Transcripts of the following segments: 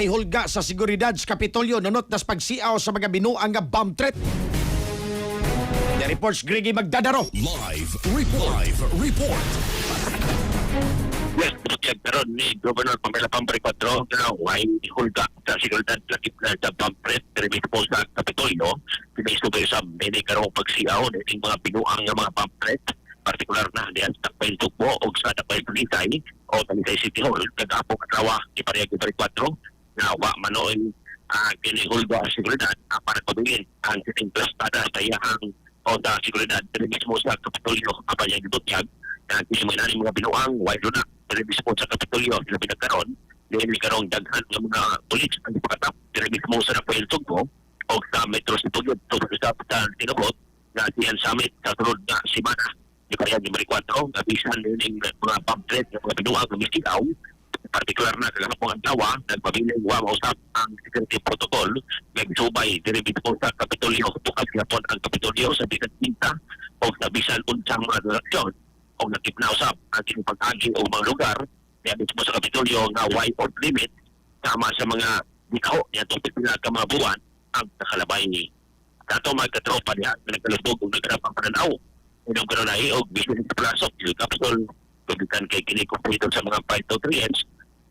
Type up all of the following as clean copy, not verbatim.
Ay hulga sa seguridad sa Kapitolyo nunot nas pagsiaw sa mga binuang nga bomb threat. The reports Griggy Magdadaro. Live report. Yes, project karon ni Governor Pamela Pampre 4 na way hulga sa seguridad lakip na sa pampret permit po sa Kapitolyo. Pinaistuloy sa mini karong pagsiyaw ng mga binuang nga mga pampret, partikular na diyan sa Takpay Tugbo o sa Takpay Talisay o Talisay City Hall. Nag-apo katawa iparehag 4 na wa manoon kini hulga sa seguridad para pabingin ang sining plastada sa iyang o sa seguridad mismo sa Kapitolyo kapag yung dutyag na kinimanan mga binuang wide na mismo sa Kapitolyo sila pinagkaroon dahil karong daghan ng mga pulis ang ipakatap mismo sa Rafael Tugbo o sa Metro Situgyo sa Tinabot na siyan summit sa sunod na simana di parehag ni Maricuatro nabisan din mga pamphlet ng mga binuang lumisigaw partikular na kagahapon ang tawa nagpabiling wa mausap ang security protocol nagsubay diribit po sa Kapitolyo tukas gapon ang Kapitolyo sa bigat tinta o nabisan unsang mga direksyon o nakipnausap ang kinipag-agi o mga lugar nabit po sa Kapitolyo nga wide or limit sama sa mga dikaw niya tupit nila ka mga buwan ang nakalabay ni dato magkatropa niya na nagkalubog o nagkarapang pananaw inong karoon na o business plasok yung Kapitol tubitan kay kinikumpito sa mga phytonutrients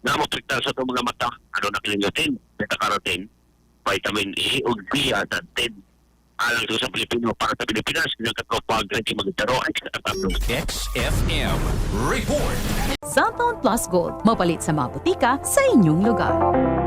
na maprikta sa itong mga mata. Ano na kiningutin? Beta-carotene, vitamin E, ug B at 10. Alang ito sa Pilipino para sa Pilipinas, kanyang katropag ready magdaro ay katatapos. XFM report. Cellphone Plus Gold, mapalit sa mga butika sa inyong lugar.